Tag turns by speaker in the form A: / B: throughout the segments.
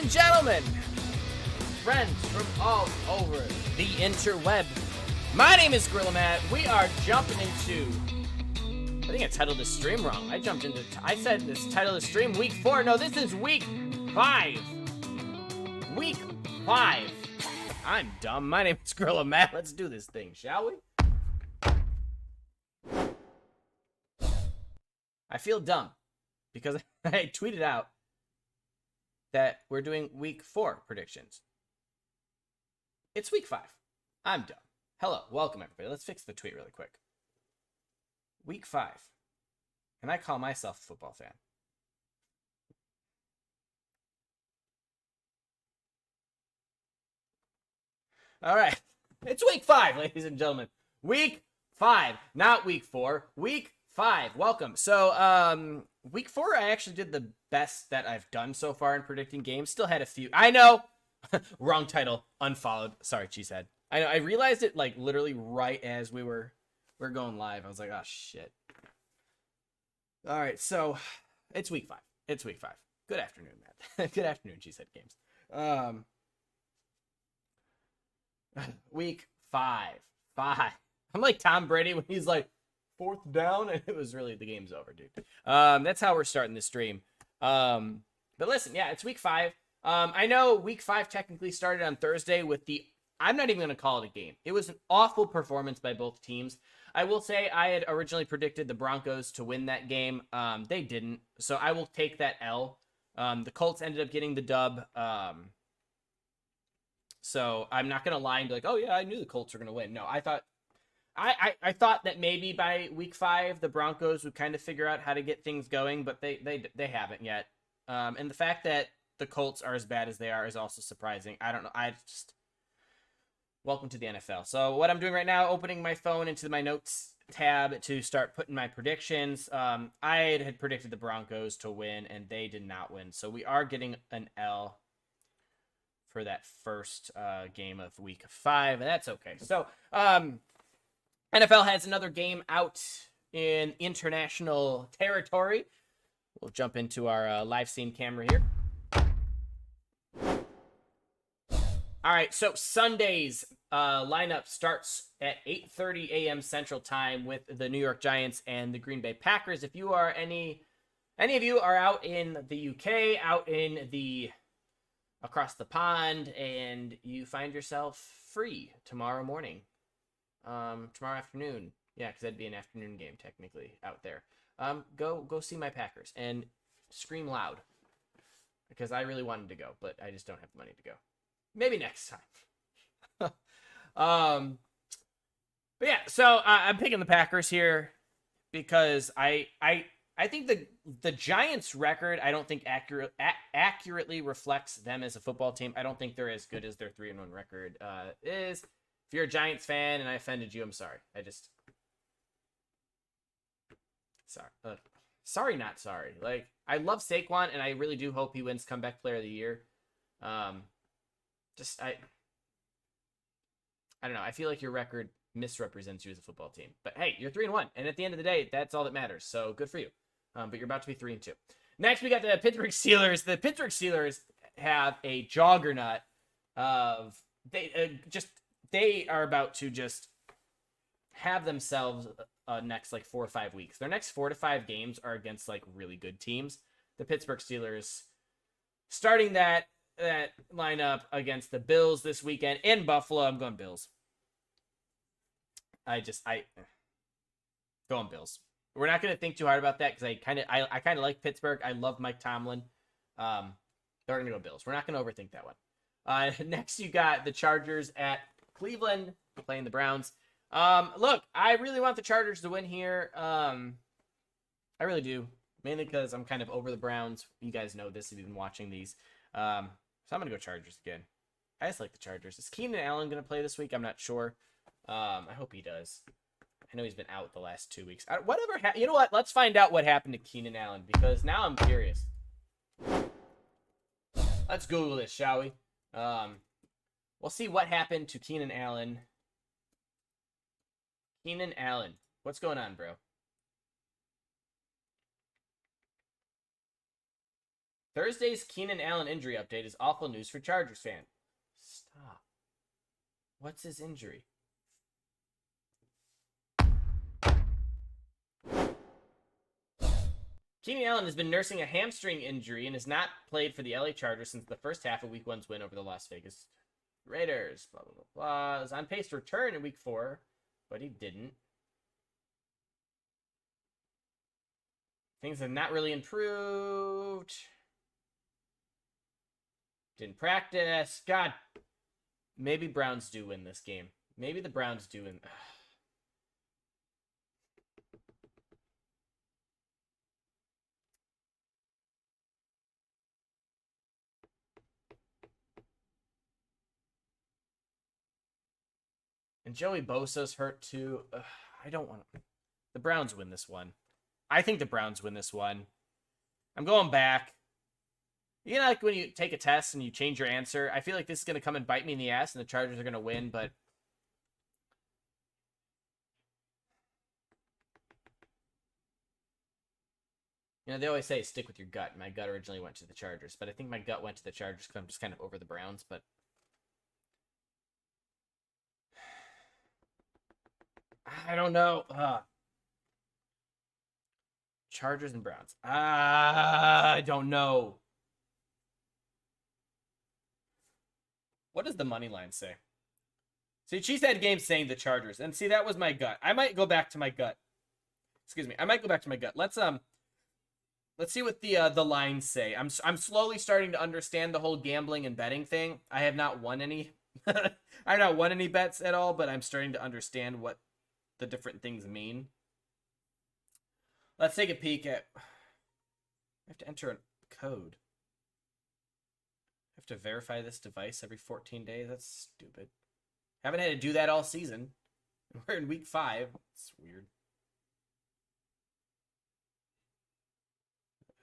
A: and gentlemen, friends from all over the interweb, my name is Gorilla Matt. We are jumping into, I think I titled this stream wrong. I said this title of the stream week 4. No, this is week 5. Week 5. I'm dumb. My name is Gorilla Matt. Let's do this thing, shall we? I feel dumb because I tweeted out that we're doing week 4 predictions. It's week 5. I'm dumb. Hello, welcome everybody. Let's fix the tweet really quick. Week 5. And I call myself a football fan. All right. It's week 5, ladies and gentlemen. Week 5, not week 4. Week 5. Welcome. So, week 4, I actually did the best that I've done so far in predicting games. Still had a few. I know. Wrong title. Unfollowed. Sorry, Cheesehead. I know. I realized it like literally right as we're going live. I was like, oh shit. All right. So, it's week 5. It's week 5. Good afternoon, Matt. Good afternoon, Cheesehead Games. Week 5. I'm like Tom Brady when he's like 4th down, and it was really the game's over, dude. That's how we're starting this stream. But listen, yeah, it's week 5. I know week 5 technically started on Thursday with I'm not even going to call it a game. It was an awful performance by both teams. I will say I had originally predicted the Broncos to win that game. They didn't, so I will take that L. The Colts ended up getting the dub. So I'm not going to lie and be like, oh yeah, I knew the Colts were going to win. No, I thought that maybe by week 5, the Broncos would kind of figure out how to get things going, but they haven't yet. And the fact that the Colts are as bad as they are is also surprising. I don't know. Welcome to the NFL. So what I'm doing right now, opening my phone into my notes tab to start putting my predictions. I had predicted the Broncos to win, and they did not win. So we are getting an L for that first game of week 5, and that's okay. So NFL has another game out in international territory. We'll jump into our live scene camera here. All right, so Sunday's lineup starts at 8:30 a.m. Central Time with the New York Giants and the Green Bay Packers. If you are any of you are out in the UK, out in the across the pond, and you find yourself free tomorrow morning, tomorrow afternoon, yeah, because that'd be an afternoon game technically out there. Go see my Packers and scream loud because I really wanted to go, but I just don't have the money to go. Maybe next time. But yeah, so I'm picking the Packers here because I think the Giants' record, I don't think accurately reflects them as a football team. I don't think they're as good as their 3-1 record is. If you're a Giants fan and I offended you, I'm sorry. Sorry, not sorry. Like, I love Saquon, and I really do hope he wins Comeback Player of the Year. I don't know. I feel like your record misrepresents you as a football team. But hey, you're 3-1, and at the end of the day, that's all that matters. So good for you. But you're about to be 3-2. Next, we got the Pittsburgh Steelers. The Pittsburgh Steelers have a juggernaut of they are about to just have themselves next like 4 or 5 weeks. Their next 4 to 5 games are against like really good teams. The Pittsburgh Steelers starting that lineup against the Bills this weekend in Buffalo. I'm going Bills. Going Bills. We're not going to think too hard about that because I kind of like Pittsburgh. I love Mike Tomlin. They're going to go Bills. We're not going to overthink that one. Next, you got the Chargers at Cleveland playing the Browns. Look, I really want the Chargers to win here. I really do. Mainly because I'm kind of over the Browns. You guys know this if you've been watching these. So I'm going to go Chargers again. I just like the Chargers. Is Keenan Allen going to play this week? I'm not sure. I hope he does. I know he's been out the last 2 weeks. You know what? Let's find out what happened to Keenan Allen because now I'm curious. Let's Google this, shall we? We'll see what happened to Keenan Allen. Keenan Allen. What's going on, bro? Thursday's Keenan Allen injury update is awful news for Chargers fan. Stop. What's his injury? Keenan Allen has been nursing a hamstring injury and has not played for the LA Chargers since the first half of Week 1's win over the Las Vegas Raiders. Blah, blah, blah, blah. Was on pace to return in Week 4, but he didn't. Things have not really improved. Didn't practice. God. Maybe Browns do win this game. Maybe the Browns do win. And Joey Bosa's hurt too. I don't want to. The Browns win this one. I think the Browns win this one. I'm going back. You know, like when you take a test and you change your answer, I feel like this is going to come and bite me in the ass and the Chargers are going to win, but you know, they always say stick with your gut. My gut originally went to the Chargers, but I think my gut went to the Chargers because I'm just kind of over the Browns, but I don't know. Chargers and Browns. I don't know. What does the money line say? See, Cheesehead Game's saying the Chargers. And see, that was my gut. I might go back to my gut. Excuse me. I might go back to my gut. Let's see what the lines say. I'm slowly starting to understand the whole gambling and betting thing. I have not won any I have not won any bets at all, but I'm starting to understand what the different things mean. Let's take a peek at... I have to enter a code. I have to verify this device every 14 days. That's stupid. Haven't had to do that all season. We're in week 5. It's weird.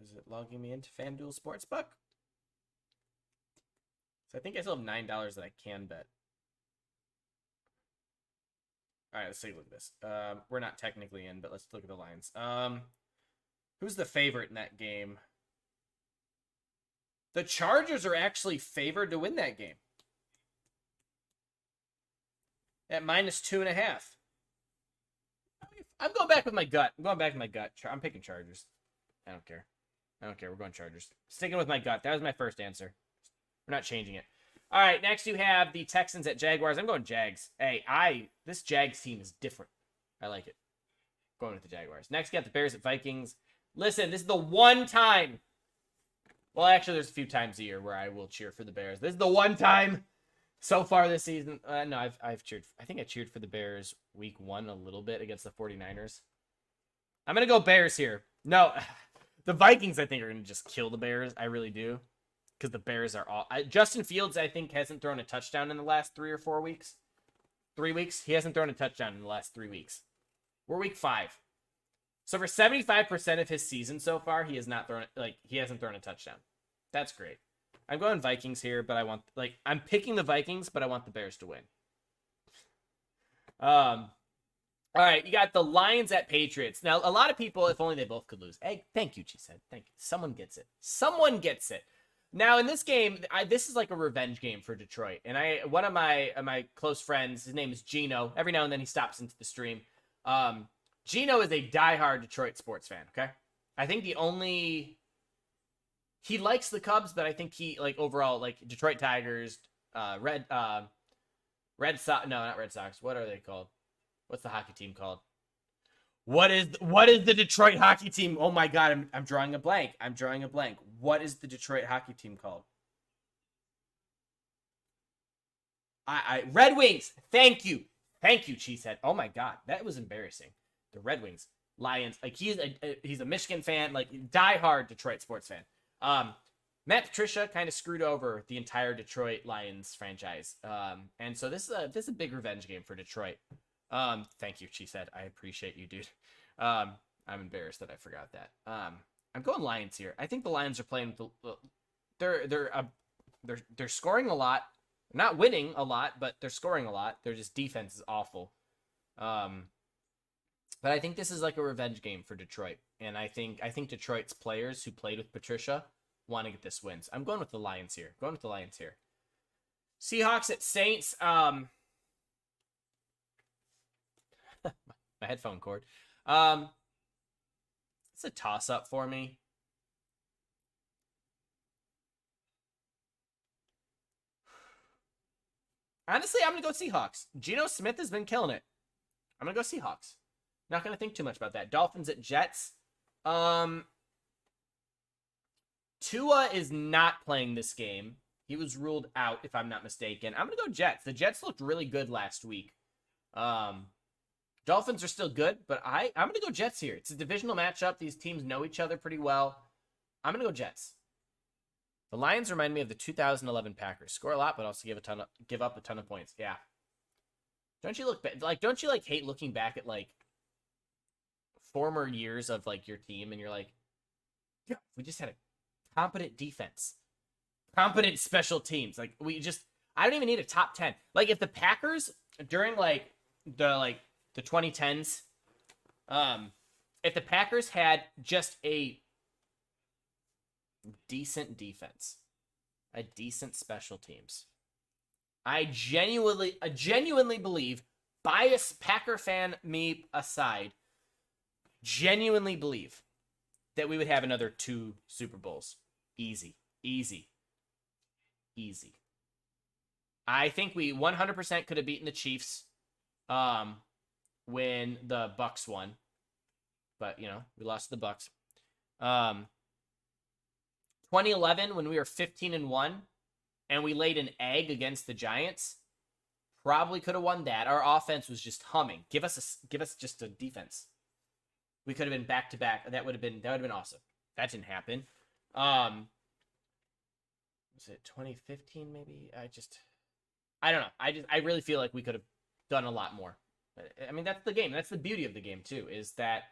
A: Is it logging me into FanDuel Sportsbook? So I think I still have $9 that I can bet. All right, let's take a look at this. We're not technically in, but let's look at the lines. Who's the favorite in that game? The Chargers are actually favored to win that game. At -2.5. I'm going back with my gut. I'm picking Chargers. I don't care. We're going Chargers. Sticking with my gut. That was my first answer. We're not changing it. All right, next you have the Texans at Jaguars. I'm going Jags. Hey, this Jags team is different. I like it. Going with the Jaguars. Next, you got the Bears at Vikings. Listen, this is the one time. Well, actually, there's a few times a year where I will cheer for the Bears. This is the one time so far this season. No, I've cheered. I think I cheered for the Bears week 1 a little bit against the 49ers. I'm going to go Bears here. No, the Vikings, I think, are going to just kill the Bears. I really do. Because the Bears are all... Justin Fields, I think, hasn't thrown a touchdown in the last 3 or 4 weeks. 3 weeks? He hasn't thrown a touchdown in the last 3 weeks. We're week 5. So for 75% of his season so far, he hasn't thrown a touchdown. That's great. I'm going Vikings here, but I'm picking the Vikings, but I want the Bears to win. All right, you got the Lions at Patriots. Now, a lot of people, if only they both could lose. Hey, thank you, she said. Thank you. Someone gets it. Someone gets it. Now, in this game, this is like a revenge game for Detroit. And one of my close friends, his name is Gino. Every now and then he stops into the stream. Gino is a diehard Detroit sports fan, okay? I think he likes the Cubs, but I think he, overall, Detroit Tigers, Red Sox, no, not Red Sox. What are they called? What's the hockey team called? What is the Detroit hockey team? Oh my God, I'm drawing a blank. What is the Detroit hockey team called? Red Wings. Thank you, Cheesehead. Oh my God, that was embarrassing. The Red Wings, Lions. He's a Michigan fan, diehard Detroit sports fan. Matt Patricia kind of screwed over the entire Detroit Lions franchise. And so this is a big revenge game for Detroit. Thank you, Cheesehead. I appreciate you, dude. I'm embarrassed that I forgot that. I'm going Lions here. I think the Lions are playing. They're scoring a lot. They're not winning a lot, but they're scoring a lot. Their just defense is awful. But I think this is like a revenge game for Detroit, and I think Detroit's players who played with Patricia want to get this win. So I'm going with the Lions here. Seahawks at Saints. My headphone cord. It's a toss-up for me. Honestly, I'm going to go Seahawks. Geno Smith has been killing it. I'm going to go Seahawks. Not going to think too much about that. Dolphins at Jets. Tua is not playing this game. He was ruled out, if I'm not mistaken. I'm going to go Jets. The Jets looked really good last week. Dolphins are still good, but I'm going to go Jets here. It's a divisional matchup. These teams know each other pretty well. I'm going to go Jets. The Lions remind me of the 2011 Packers. Score a lot, but also give up a ton of points. Yeah. Don't you hate looking back at like former years of like your team and you're like, yeah, we just had a competent defense, competent special teams. Like I don't even need a top 10. Like if the Packers during like the 2010s, if the Packers had just a decent defense, a decent special teams, I genuinely believe, bias Packer fan me aside, genuinely believe that we would have another 2 Super Bowls. Easy. I think we 100% could have beaten the Chiefs when the Bucks won. But, we lost to the Bucks. 2011, when we were 15-1, and we laid an egg against the Giants, probably could have won that. Our offense was just humming. Give us just a defense. We could have been back to back. That would have been awesome. That didn't happen. Was it 2015 maybe? I don't know. I really feel like we could have done a lot more. I mean, that's the game. That's the beauty of the game too, is that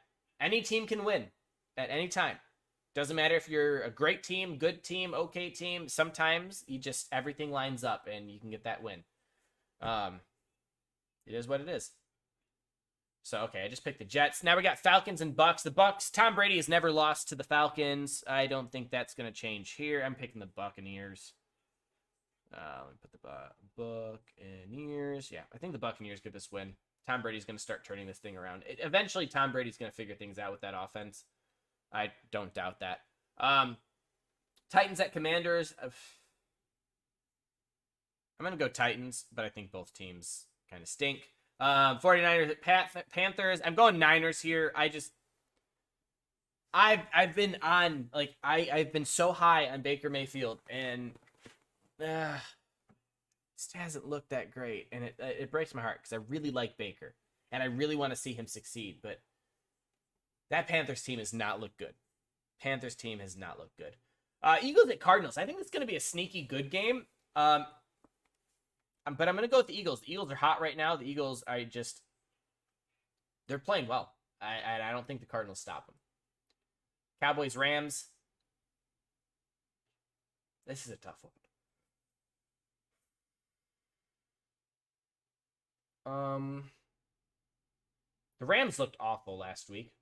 A: any team can win at any time. Doesn't matter if you're a great team, good team, okay team. Sometimes everything lines up and you can get that win. It is what it is. So, okay, I just picked the Jets. Now we got Falcons and Bucks. The Bucks, Tom Brady has never lost to the Falcons. I don't think that's going to change here. I'm picking the Buccaneers. Let me put the Buccaneers. Yeah, I think the Buccaneers get this win. Tom Brady's going to start turning this thing around. Eventually, Tom Brady's going to figure things out with that offense. I don't doubt that. Titans at Commanders. I'm going to go Titans, but I think both teams kind of stink. 49ers at Panthers. I'm going Niners here. I've been on, like, I've been so high on Baker Mayfield, and it just hasn't looked that great, and it breaks my heart because I really like Baker, and I really want to see him succeed, but that Panthers team has not looked good. Eagles at Cardinals. I think it's going to be a sneaky good game. But I'm going to go with the Eagles. The Eagles are hot right now. The Eagles they're playing well. I don't think the Cardinals stop them. Cowboys, Rams. This is a tough one. The Rams looked awful last week.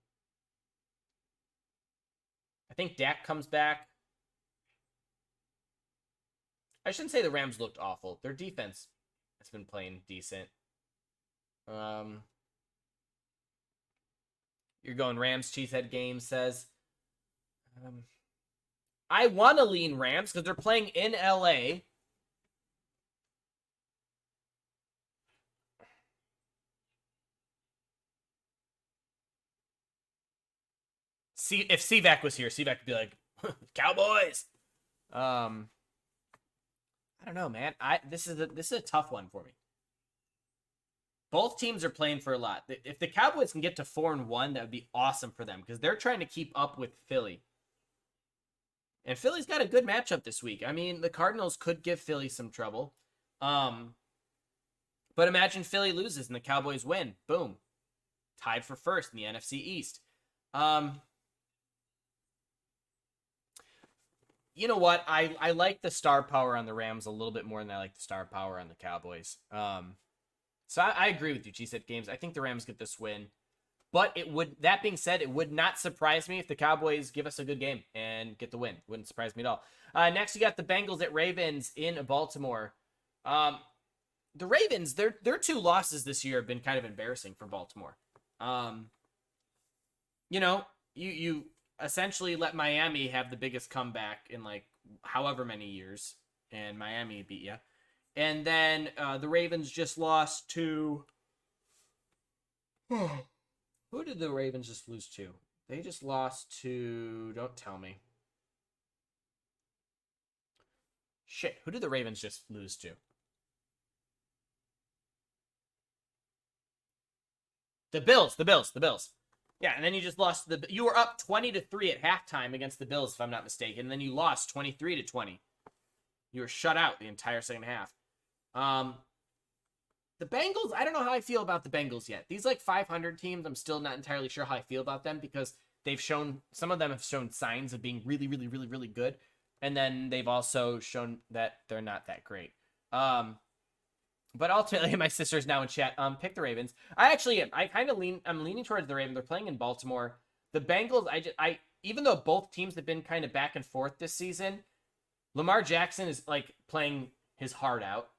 A: I think Dak comes back. I shouldn't say the Rams looked awful. Their defense has been playing decent. You're going Rams. Cheesehead Game says. I want to lean Rams because they're playing in LA. See, if CVAC was here, CVAC would be like, Cowboys. I don't know, man. This is a tough one for me. Both teams are playing for a lot. If the Cowboys can get to 4-1, that would be awesome for them because they're trying to keep up with Philly. And Philly's got a good matchup this week. I mean, the Cardinals could give Philly some trouble. But imagine Philly loses and the Cowboys win. Boom. Tied for first in the NFC East. You know what? I like the star power on the Rams a little bit more than I like the star power on the Cowboys. So I agree with you, Cheesehead Games. I think the Rams get this win. But that being said, it would not surprise me if the Cowboys give us a good game and get the win. Wouldn't surprise me at all. Next, you got the Bengals at Ravens in Baltimore. The Ravens, their 2 losses this year have been kind of embarrassing for Baltimore. You essentially let Miami have the biggest comeback in like however many years, and Miami beat you. And then the Ravens just lost to... Who did the Ravens just lose to? They just lost to... Don't tell me. Shit, who did the Ravens just lose to? The Bills. Yeah, and then you just lost you were up 20-3 at halftime against the Bills, if I'm not mistaken, and then you lost 23-20. You were shut out the entire second half. The Bengals, I don't know how I feel about the Bengals yet. These like 500 teams, I'm still not entirely sure how I feel about them because some of them have shown signs of being really, really, really, really good. And then they've also shown that they're not that great. But ultimately, my sister's now in chat. Pick the Ravens. I actually am. I'm leaning towards the Ravens. They're playing in Baltimore. The Bengals, even though both teams have been kind of back and forth this season, Lamar Jackson is like playing his heart out.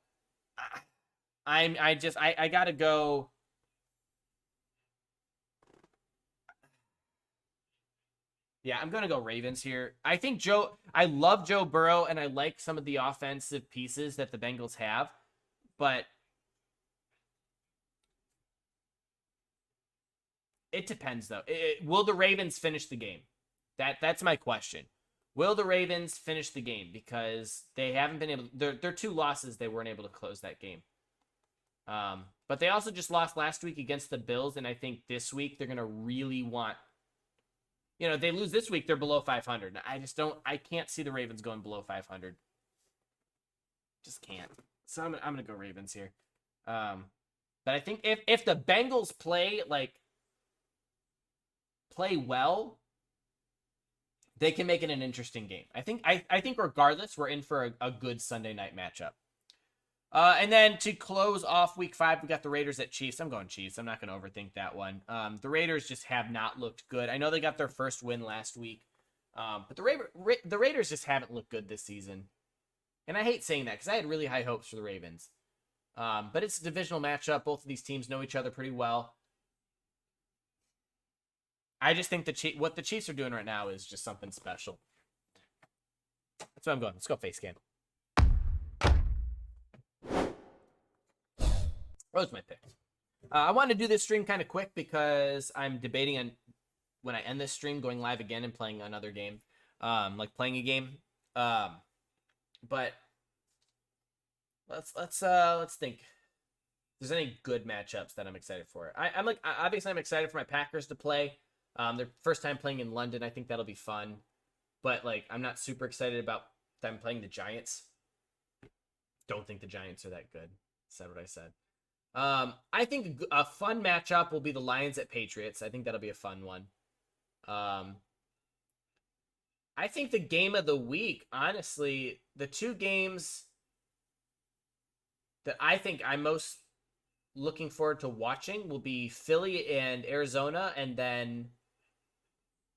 A: I gotta go. Yeah, I'm gonna go Ravens here. I love Joe Burrow, and I like some of the offensive pieces that the Bengals have, but it depends though. Will the Ravens finish the game? That's my question. Will the Ravens finish the game? Because they haven't been able. Their 2 losses, they weren't able to close that game. But they also just lost last week against the Bills, and I think this week they're gonna really want. They lose this week, they're below 500. I can't see the Ravens going below 500. Just can't. So I'm gonna go Ravens here. But I think if the Bengals play well, they can make it an interesting game. I think regardless, we're in for a good Sunday night matchup. And then to close off week 5, we got the Raiders at Chiefs. I'm going Chiefs. I'm not going to overthink that one. The Raiders just have not looked good. I know they got their first win last week, but the Raiders just haven't looked good this season. And I hate saying that because I had really high hopes for the Ravens. But it's a divisional matchup. Both of these teams know each other pretty well. I just think what the Chiefs are doing right now is just something special. That's what I'm going. Let's go face cam. Those are my picks. I wanted to do this stream kind of quick because I'm debating on when I end this stream going live again and playing another game, like playing a game. But let's think. If there's any good matchups that I'm excited for. I'm obviously I'm excited for my Packers to play. Their first time playing in London. I think that'll be fun. But I'm not super excited about them playing the Giants. Don't think the Giants are that good. Said what I said. I think a fun matchup will be the Lions at Patriots. I think that'll be a fun one. I think the game of the week, honestly, the 2 games that I think I'm most looking forward to watching will be Philly and Arizona, and then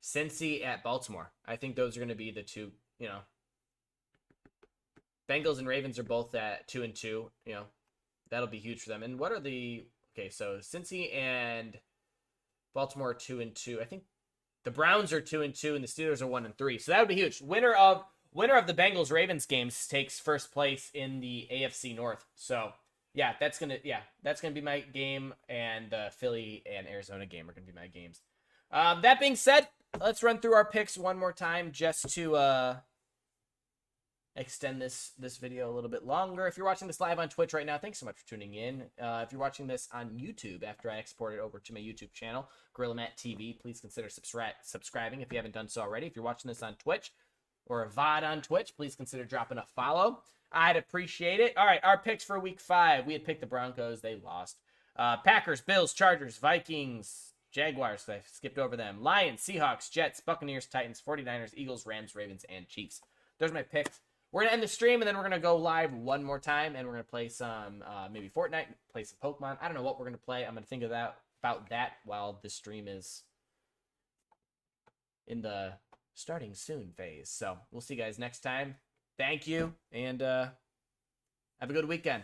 A: Cincy at Baltimore. I think those are going to be the 2, Bengals and Ravens are both at 2-2, That'll be huge for them. And what are so Cincy and Baltimore are 2-2. I think the Browns are 2-2 and the Steelers are 1-3. So that would be huge. Winner of the Bengals Ravens games takes first place in the AFC North. So yeah, that's gonna be my game, and the Philly and Arizona game are gonna be my games. That being said, let's run through our picks one more time just to extend this video a little bit longer. If you're watching this live on Twitch right now, thanks so much for tuning in. If you're watching this on YouTube after I export it over to my YouTube channel, Gorilla Matt TV, please consider subscribing if you haven't done so already. If you're watching this on Twitch or a VOD on Twitch, please consider dropping a follow. I'd appreciate it. All right, our picks for week 5. We had picked the Broncos. They lost. Packers, Bills, Chargers, Vikings, Jaguars. I skipped over them. Lions, Seahawks, Jets, Buccaneers, Titans, 49ers, Eagles, Rams, Ravens, and Chiefs. Those are my picks. We're going to end the stream, and then we're going to go live one more time, and we're going to play some maybe Fortnite, play some Pokemon. I don't know what we're going to play. I'm going to think about about that while the stream is in the starting soon phase. So we'll see you guys next time. Thank you, and have a good weekend.